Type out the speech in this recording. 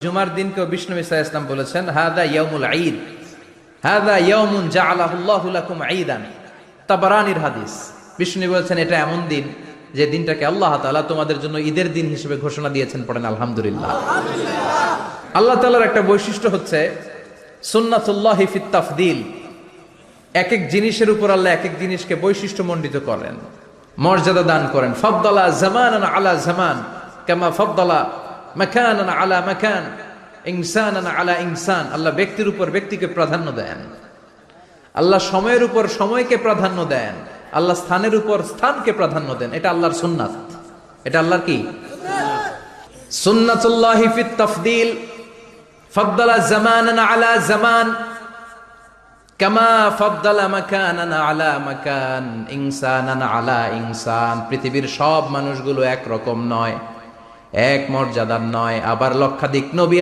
জুমার দিনকে বিষ্ণু ইসা ইসলাম বলেছেন হাদা ইয়াউমুল ঈদ, হাদা ইয়াউমুন জাআলাহুল্লাহু লাকুম ঈদান। তাবারানির হাদিস। বিষ্ণু বলেছেন এটা এমন দিন যে দিনটাকে আল্লাহ তাআলা তোমাদের জন্য ঈদের দিন হিসেবে ঘোষণা দিয়েছেন। পড়েন আলহামদুলিল্লাহ। আল্লাহ তাআলার একটা বৈশিষ্ট্য হচ্ছে সুন্নাতুল্লাহি ফিত তাফদিল। এক এক জিনিসের উপর আল্লাহ এক এক জিনিসকে বৈশিষ্ট্যমণ্ডিত করেন, মর্যাদা দান করেন। ফাদ্দালা জামানান আলা জামান কামা ফাদ্দালা মাকানান আলা মাকান, ইনসানান আলা ইনসান। আল্লাহ ব্যক্তির উপর ব্যক্তিকে প্রাধান্য দেন, আল্লাহ সময়ের উপর সময়কে প্রাধান্য দেন, আল্লাহ স্থানের উপর স্থানকে প্রাধান্য দেন। এটা আল্লাহর সুন্নাত। এটা আল্লাহর কি সুন্নাতুল্লাহি ফিত তাফদিল। ফাদ্দালা জামানান আলা জামান কামা ফাদ্দালা মাকানান আলা মাকান, ইনসানান আলা ইনসান। পৃথিবীর সব মানুষগুলো এক রকম নয়, এক মর্যাদার নয়। আবার লক্ষাধিক নবী